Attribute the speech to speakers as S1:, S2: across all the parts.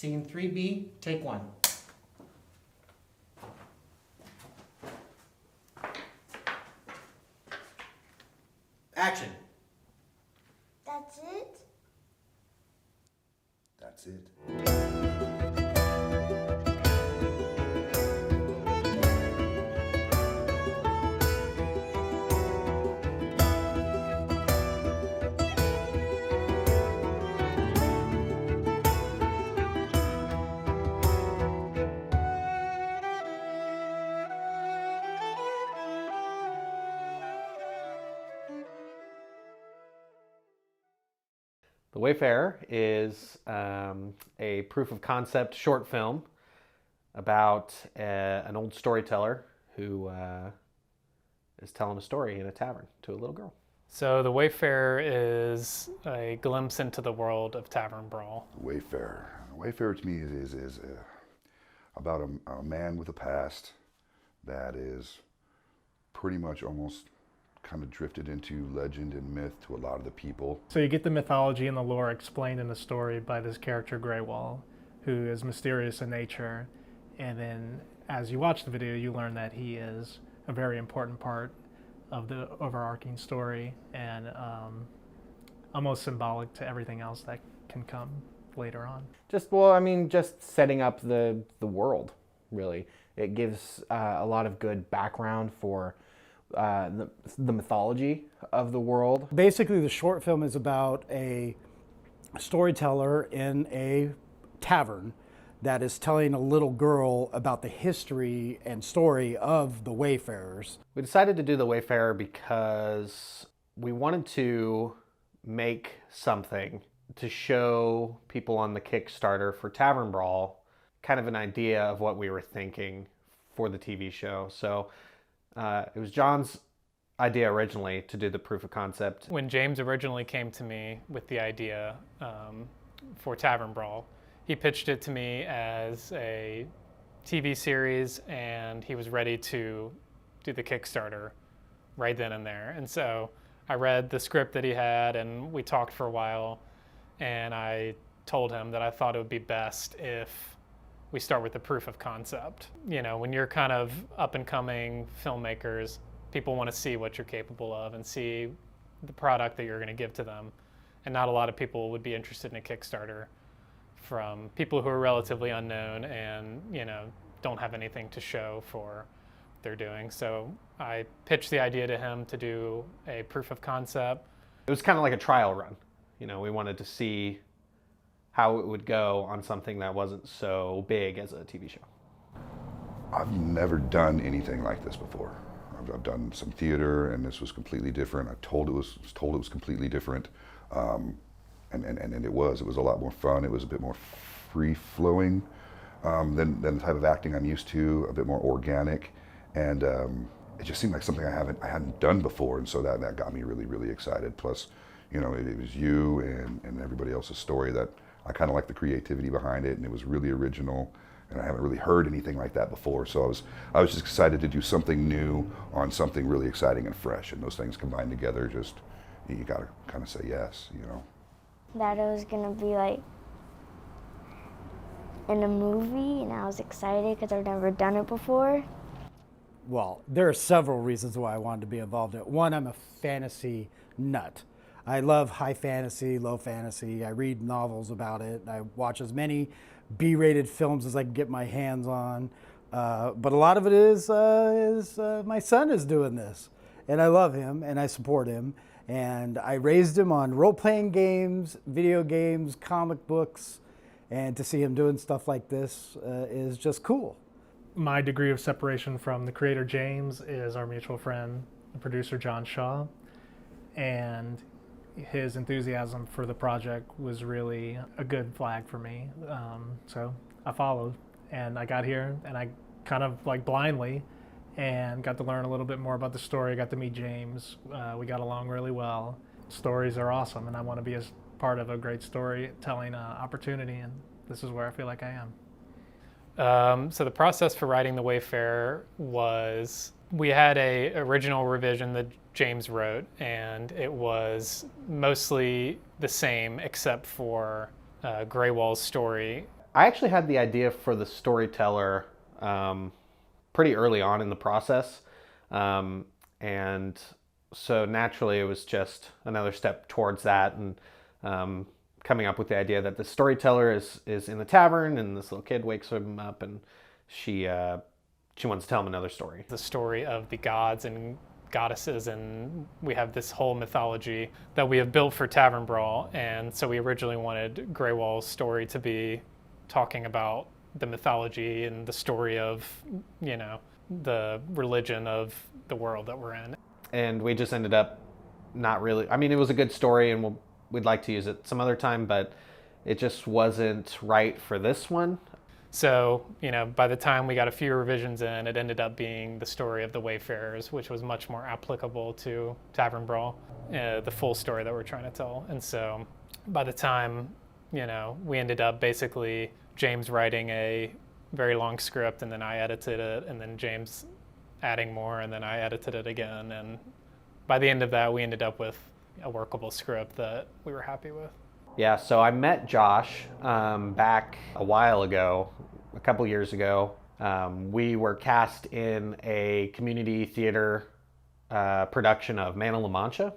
S1: Scene 3B, take 1. Action.
S2: That's it?
S3: That's it.
S4: The Wayfarer is a proof-of-concept short film about an old storyteller who is telling a story in a tavern to a little girl.
S5: So The Wayfarer is a glimpse into the world of Tavern Brawl.
S3: Wayfarer. Wayfarer to me is about a man with a past that is pretty much almost kind of drifted into legend and myth to a lot of the people.
S6: So you get the mythology and the lore explained in the story by this character Greywall, who is mysterious in nature. And then as you watch the video, you learn that he is a very important part of the overarching story and almost symbolic to everything else that can come later on.
S4: Just setting up the world, really. It gives a lot of good background for the mythology of the world.
S7: Basically, the short film is about a storyteller in a tavern that is telling a little girl about the history and story of the Wayfarers.
S4: We decided to do The Wayfarer because we wanted to make something to show people on the Kickstarter for Tavern Brawl kind of an idea of what we were thinking for the TV show. So it was John's idea originally to do the proof of concept.
S5: When James originally came to me with the idea for Tavern Brawl, he pitched it to me as a TV series, and he was ready to do the Kickstarter right then and there. And so I read the script that he had, and we talked for a while, and I told him that I thought it would be best if we start with the proof of concept. You know, when you're kind of up and coming filmmakers, people want to see what you're capable of and see the product that you're going to give to them. And not a lot of people would be interested in a Kickstarter from people who are relatively unknown and, you know, don't have anything to show for what they're doing. So I pitched the idea to him to do a proof of concept.
S4: It was kind of like a trial run. You know, we wanted to see how it would go on something that wasn't so big as a TV show.
S3: I've never done anything like this before. I've done some theater, and this was completely different. I was told it was completely different, and it was a lot more fun. It was a bit more free-flowing than the type of acting I'm used to, a bit more organic, and it just seemed like something I hadn't done before, and so that got me really, really excited. Plus, you know, it was you and everybody else's story that I kind of like the creativity behind it, and it was really original, and I haven't really heard anything like that before. So I was just excited to do something new on something really exciting and fresh, and those things combined together, just you gotta kind of say yes, you know.
S2: That it was gonna be like in a movie, and I was excited because I've never done it before.
S7: Well, there are several reasons why I wanted to be involved in it. One, I'm a fantasy nut. I love high fantasy, low fantasy. I read novels about it. I watch as many B-rated films as I can get my hands on. But a lot of it is my son is doing this. And I love him, and I support him. And I raised him on role-playing games, video games, comic books. And to see him doing stuff like this is just cool.
S6: My degree of separation from the creator James is our mutual friend, the producer John Shaw. And his enthusiasm for the project was really a good flag for me. So I followed, and I got here, and I kind of like blindly, and got to learn a little bit more about the story. I got to meet James. We got along really well. Stories are awesome, and I want to be as part of a great storytelling opportunity, and this is where I feel like I am.
S5: So the process for writing The Wayfarer was, we had a original revision that James wrote, and it was mostly the same except for Greywall's story.
S4: I actually had the idea for the storyteller pretty early on in the process. And so naturally it was just another step towards that, and coming up with the idea that the storyteller is in the tavern, and this little kid wakes him up, and she wants to tell him another story.
S5: The story of the gods and goddesses, and we have this whole mythology that we have built for Tavern Brawl. And so we originally wanted Greywall's story to be talking about the mythology and the story of, you know, the religion of the world that we're in.
S4: And we just ended up not really, I mean, it was a good story, and we'd like to use it some other time, but it just wasn't right for this one.
S5: So, you know, by the time we got a few revisions in, it ended up being the story of the Wayfarers, which was much more applicable to Tavern Brawl, the full story that we're trying to tell. And so by the time, you know, we ended up basically James writing a very long script, and then I edited it, and then James adding more, and then I edited it again. And by the end of that, we ended up with a workable script that we were happy with.
S4: Yeah, so I met Josh back a while ago, a couple years ago. We were cast in a community theater production of Man of La Mancha.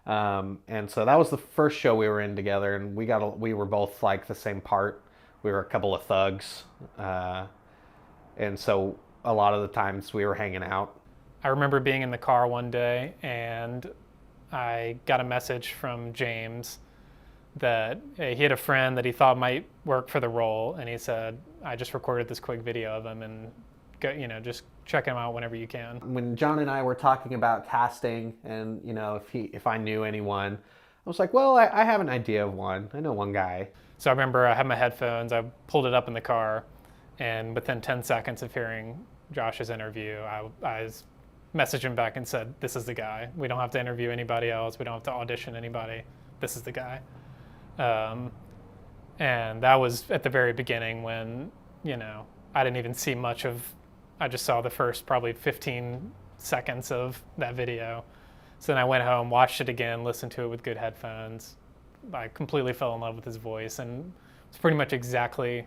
S4: And so that was the first show we were in together, and we were both like the same part. We were a couple of thugs. And so a lot of the times we were hanging out.
S5: I remember being in the car one day, and I got a message from James that he had a friend that he thought might work for the role, and he said, I just recorded this quick video of him, and go, you know, just check him out whenever you can.
S4: When John and I were talking about casting, and you know, if I knew anyone, I was like, well, I have an idea of one. I know one guy.
S5: So I remember I had my headphones, I pulled it up in the car, and within 10 seconds of hearing Josh's interview, I messaged him back and said, this is the guy. We don't have to interview anybody else. We don't have to audition anybody. This is the guy. And that was at the very beginning when, you know, I didn't even see much of, I just saw the first probably 15 seconds of that video. So then I went home, watched it again, listened to it with good headphones. I completely fell in love with his voice, and it's pretty much exactly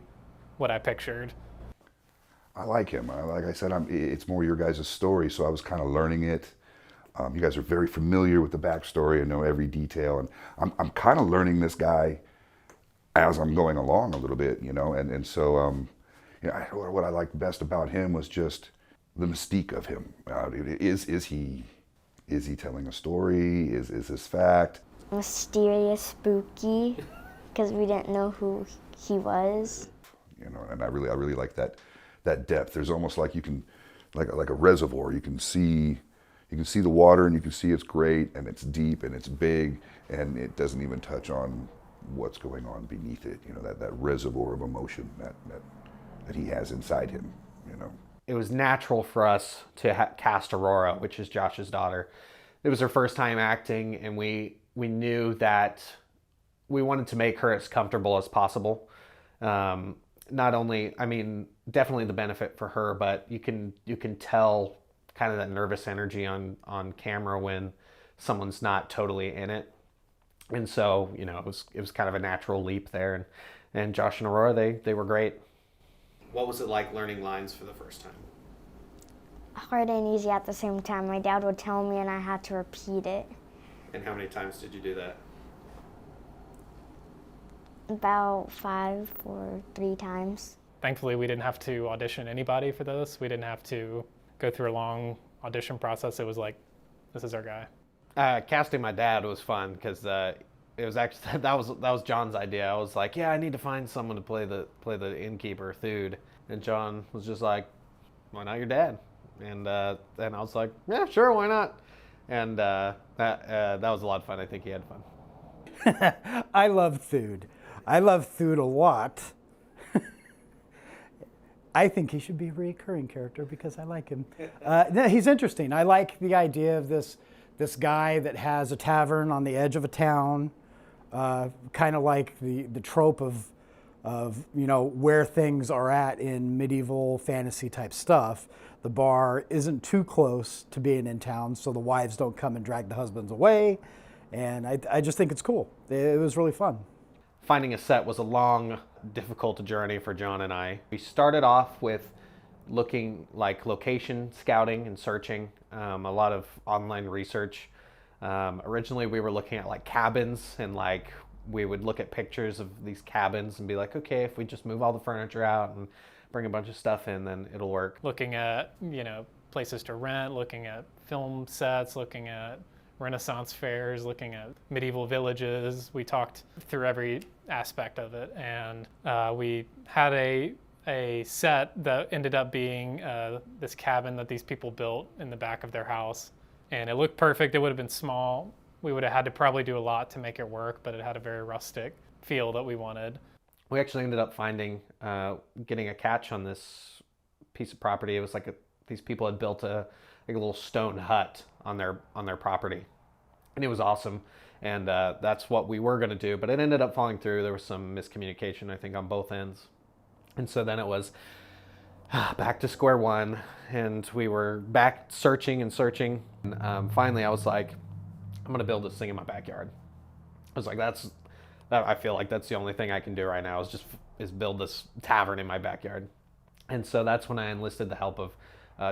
S5: what I pictured.
S3: I like him. Like I said, it's more your guys' story, so I was kind of learning it. You guys are very familiar with the backstory and know every detail, and I'm kind of learning this guy as I'm going along a little bit, you know. And so, you know, what I liked best about him was just the mystique of him. Is he telling a story? Is this fact?
S2: Mysterious, spooky, because we didn't know who he was.
S3: You know, and I really like that depth. There's almost like you can, like a reservoir. You can see the water, and you can see it's great, and it's deep, and it's big, and it doesn't even touch on what's going on beneath it. You know, that reservoir of emotion that he has inside him, you know.
S4: It was natural for us to cast Aurora, which is Josh's daughter. It was her first time acting, and we knew that we wanted to make her as comfortable as possible. Not only, I mean, definitely the benefit for her, but you can tell kind of that nervous energy on camera when someone's not totally in it. And so, you know, it was kind of a natural leap there. And Josh and Aurora, they were great. What was it like learning lines for the first time?
S2: Hard and easy at the same time. My dad would tell me and I had to repeat it.
S4: And how many times did you do that?
S2: About 5 or 3 times.
S5: Thankfully, we didn't have to audition anybody for this. We didn't have to go through a long audition process. It was like, this is our guy.
S4: Casting my dad was fun because it was actually that was John's idea. I was like, yeah, I need to find someone to play the innkeeper Thude, and John was just like, why not your dad? And I was like, yeah, sure, why not? And that was a lot of fun. I think he had fun.
S7: I love Thude. I love Thude a lot. I think he should be a recurring character because I like him. No, he's interesting. I like the idea of this guy that has a tavern on the edge of a town, kind of like the trope of you know where things are at in medieval fantasy type stuff. The bar isn't too close to being in town, so the wives don't come and drag the husbands away. And I just think it's cool. It was really fun.
S4: Finding a set was a long difficult a journey for John and I. We started off with looking like location scouting and searching, a lot of online research. Originally we were looking at like cabins, and like we would look at pictures of these cabins and be like, okay, if we just move all the furniture out and bring a bunch of stuff in, then it'll work.
S5: Looking at, places to rent, looking at film sets, looking at Renaissance fairs, looking at medieval villages. We talked through every aspect of it, and we had a set that ended up being this cabin that these people built in the back of their house, and it looked perfect. It would have been small. We would have had to probably do a lot to make it work, but it had a very rustic feel that we wanted.
S4: We actually ended up getting a catch on this piece of property. It was like these people had built a little stone hut on their property, and it was awesome. And that's what we were going to do, but it ended up falling through. There was some miscommunication, I think, on both ends. And so then it was back to square one, and we were back searching and searching. And finally, I was like, I'm going to build this thing in my backyard. I was like, I feel like that's the only thing I can do right now is build this tavern in my backyard. And so that's when I enlisted the help of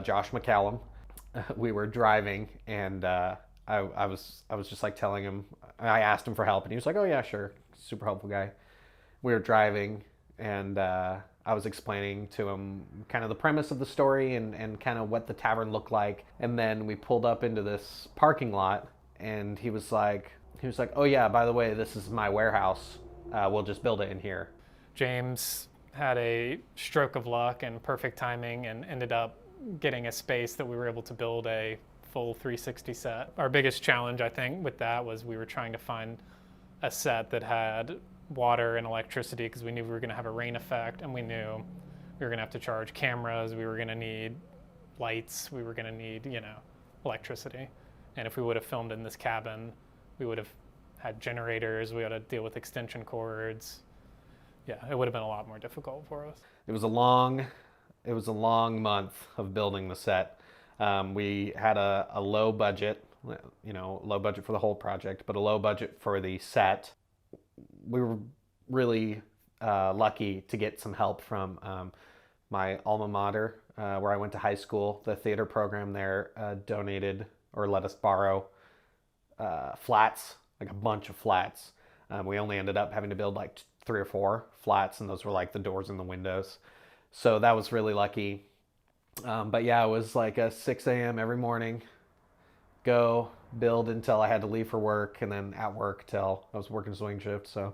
S4: Josh McCallum. We were driving, and I was just like telling him, I asked him for help, and he was like, oh yeah, sure. Super helpful guy. We were driving, and I was explaining to him kind of the premise of the story and kind of what the tavern looked like. And then we pulled up into this parking lot, and he was like, oh yeah, by the way, this is my warehouse. We'll just build it in here.
S5: James had a stroke of luck and perfect timing and ended up getting a space that we were able to build a full 360 set. Our biggest challenge, I think, with that was we were trying to find a set that had water and electricity, because we knew we were going to have a rain effect, and we knew we were going to have to charge cameras, we were going to need lights, we were going to need, electricity. And if we would have filmed in this cabin, we would have had generators, we had to deal with extension cords. Yeah, it would have been a lot more difficult for us.
S4: It was a long month of building the set. We had a low budget, low budget for the whole project, but a low budget for the set. We were really lucky to get some help from my alma mater, where I went to high school. The theater program there donated or let us borrow flats, like a bunch of flats. We only ended up having to build like 3 or 4 flats, and those were like the doors and the windows. So that was really lucky. But yeah, it was like a 6 a.m. every morning, go build until I had to leave for work, and then at work till I was working swing shift, so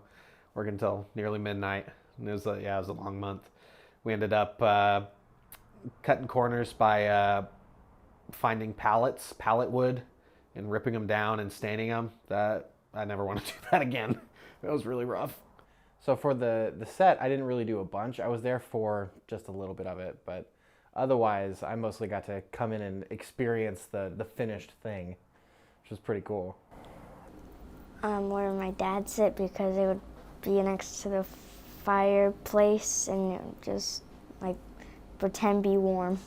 S4: working until nearly midnight. And it was a long month. We ended up cutting corners by finding pallet wood, and ripping them down and staining them. That I never want to do that again. It was really rough.
S8: So for the set, I didn't really do a bunch. I was there for just a little bit of it, but otherwise, I mostly got to come in and experience the finished thing, which was pretty cool.
S2: Where my dad sit, because it would be next to the fireplace and it would just like pretend be warm.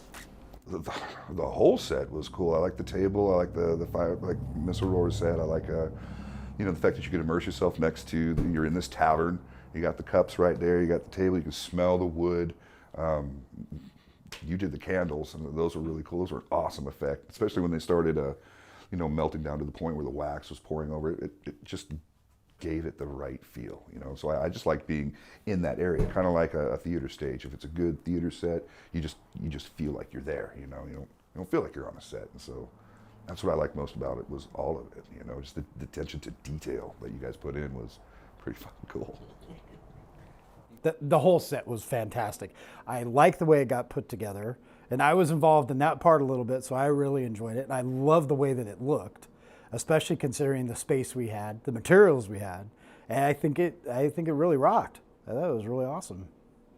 S3: The whole set was cool. I like the table. I like the fire, like Miss Aurora said. I like the fact that you could immerse yourself next to. You're in this tavern. You got the cups right there. You got the table. You can smell the wood. You did the candles, and those were really cool. Those were an awesome effect, especially when they started, melting down to the point where the wax was pouring over it. It just gave it the right feel, So I just like being in that area, kind of like a theater stage. If it's a good theater set, you just feel like you're there, You don't feel like you're on a set, and so that's what I like most about it, was all of it, Just the attention to detail that you guys put in was pretty fucking cool.
S7: The whole set was fantastic. I like the way it got put together, and I was involved in that part a little bit, so I really enjoyed it. And I love the way that it looked, especially considering the space we had, the materials we had, and I think it really rocked. I thought it was really awesome.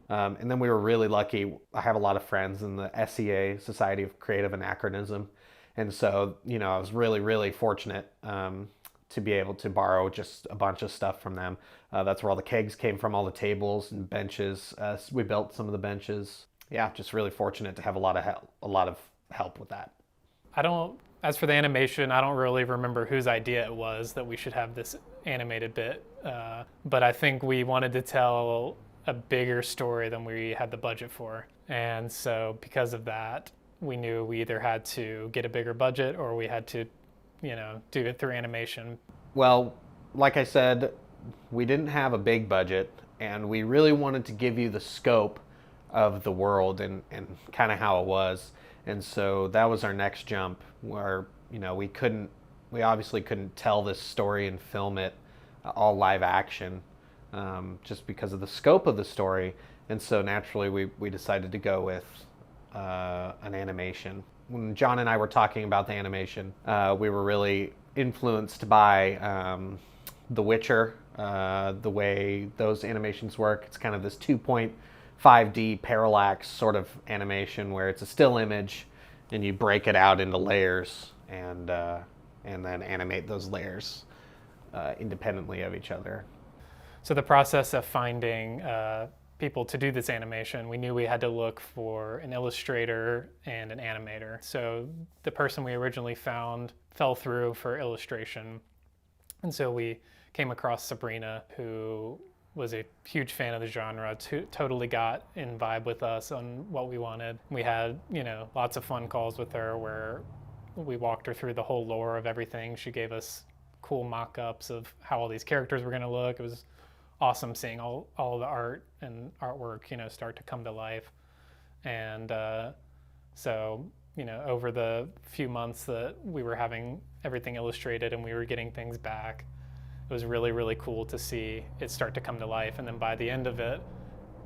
S4: And then we were really lucky. I have a lot of friends in the SCA, Society of Creative Anachronism, and so I was really, really fortunate to be able to borrow just a bunch of stuff from them. That's where all the kegs came from, all the tables and benches. We built some of the benches. Yeah, just really fortunate to have a lot of help with that.
S5: As for the animation, I don't really remember whose idea it was that we should have this animated bit. But I think we wanted to tell a bigger story than we had the budget for. And so because of that, we knew we either had to get a bigger budget or we had to, do it through animation.
S4: Well, like I said, we didn't have a big budget, and we really wanted to give you the scope of the world and kind of how it was. And so that was our next jump, where we obviously couldn't tell this story and film it all live action, just because of the scope of the story. And so naturally we decided to go with an animation. When John and I were talking about the animation, we were really influenced by The Witcher, the way those animations work. It's kind of this 2.5D parallax sort of animation where it's a still image and you break it out into layers and then animate those layers independently of each other.
S5: So the process of finding people to do this animation, we knew we had to look for an illustrator and an animator. So the person we originally found fell through for illustration. And so we came across Sabrina, who was a huge fan of the genre, totally got in vibe with us on what we wanted. We had, lots of fun calls with her where we walked her through the whole lore of everything. She gave us cool mock-ups of how all these characters were going to look. It was awesome seeing all the art and artwork, start to come to life. And so, over the few months that we were having everything illustrated and we were getting things back, it was really, really cool to see it start to come to life. And then by the end of it,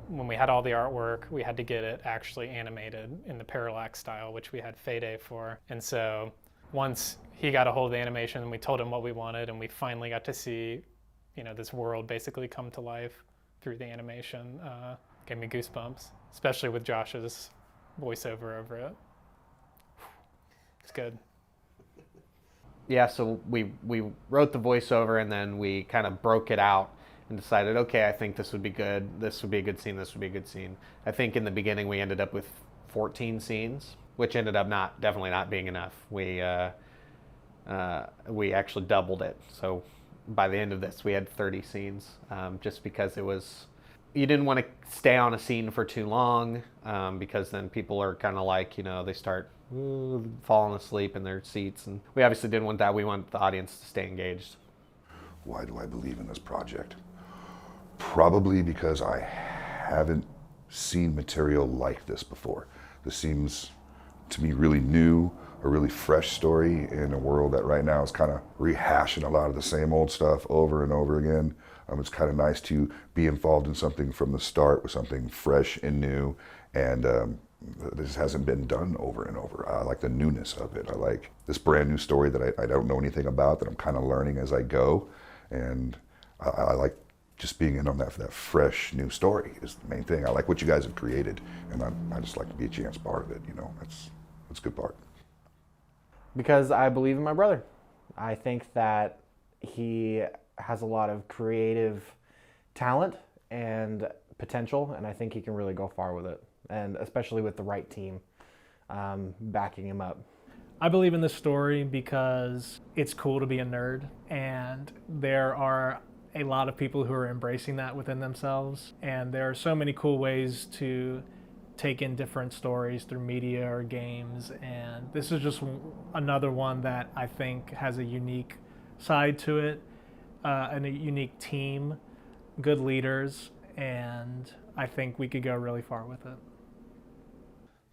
S5: when we had all the artwork, we had to get it actually animated in the parallax style, which we had Fayday for. And so once he got a hold of the animation and we told him what we wanted, and we finally got to see this world basically come to life through the animation, gave me goosebumps, especially with Josh's voiceover over it. It's good.
S4: Yeah, so we wrote the voiceover and then we kind of broke it out and decided, okay, I think this would be good. This would be a good scene. This would be a good scene. I think in the beginning we ended up with 14 scenes, which ended up definitely not being enough. We actually doubled it. So by the end of this, we had 30 scenes, just because you didn't want to stay on a scene for too long, because then people are kind of like, they start falling asleep in their seats. And we obviously didn't want that. We want the audience to stay engaged.
S3: Why do I believe in this project? Probably because I haven't seen material like this before. This seems to me really new, a really fresh story in a world that right now is kind of rehashing a lot of the same old stuff over and over again. It's kind of nice to be involved in something from the start with something fresh and new, and this hasn't been done over and over. I like the newness of it. I like this brand new story that I don't know anything about, that I'm kind of learning as I go, and I like just being in on that fresh new story is the main thing. I like what you guys have created, and I just like to be a chance part of it. That's a good part.
S8: Because I believe in my brother. I think that he has a lot of creative talent and potential, and I think he can really go far with it, and especially with the right team backing him up.
S6: I believe in this story because it's cool to be a nerd, and there are a lot of people who are embracing that within themselves, and there are so many cool ways to take in different stories through media or games, and this is just another one that I think has a unique side to it, and a unique team, good leaders, and I think we could go really far with it.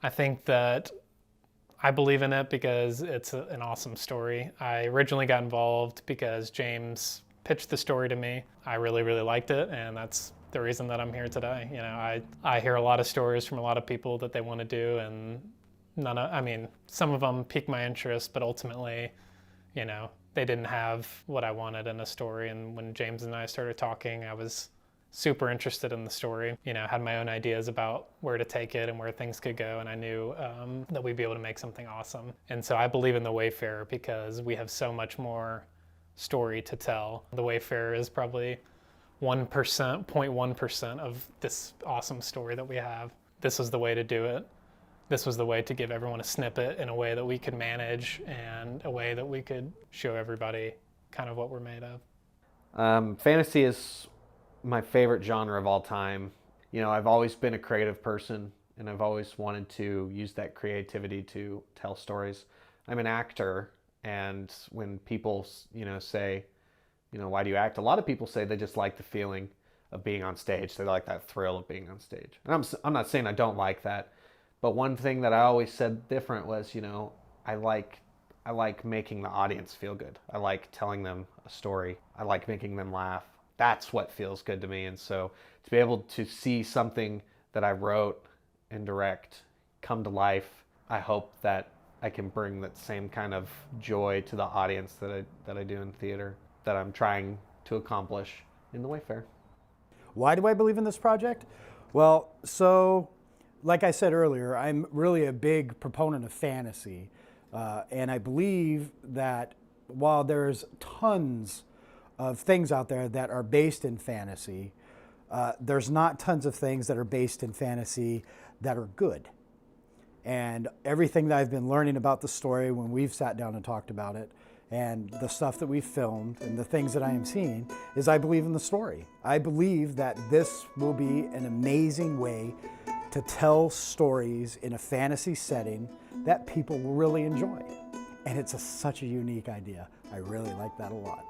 S5: I think that I believe in it because it's an awesome story. I originally got involved because James pitched the story to me. I really, really liked it, and that's the reason that I'm here today. I hear a lot of stories from a lot of people that they want to do, and some of them pique my interest, but ultimately, they didn't have what I wanted in a story. And when James and I started talking, I was super interested in the story, had my own ideas about where to take it and where things could go, and I knew that we'd be able to make something awesome. And so I believe in The Wayfarer because we have so much more story to tell. The Wayfarer is probably 0.1% of this awesome story that we have. This was the way to do it. This was the way to give everyone a snippet in a way that we could manage, and a way that we could show everybody kind of what we're made of.
S4: Fantasy is my favorite genre of all time, You know, I've always been a creative person, and I've always wanted to use that creativity to tell stories. I'm an actor, and when people, you know, say, you know, why do you act? A lot of people say they just like the feeling of being on stage. They like that thrill of being on stage. And I'm not saying I don't like that, but one thing that I always said different was, you know, I like making the audience feel good. I like telling them a story. I like making them laugh. That's what feels good to me. And so to be able to see something that I wrote and direct come to life, I hope that I can bring that same kind of joy to the audience that I do in theater, that I'm trying to accomplish in the Wayfarer.
S7: Why do I believe in this project? Well, so like I said earlier, I'm really a big proponent of fantasy. And I believe that while there's tons of things out there that are based in fantasy, there's not tons of things that are based in fantasy that are good. And everything that I've been learning about the story when we've sat down and talked about it, and the stuff that we've filmed and the things that I am seeing, is I believe in the story. I believe that this will be an amazing way to tell stories in a fantasy setting that people will really enjoy. And it's such a unique idea. I really like that a lot.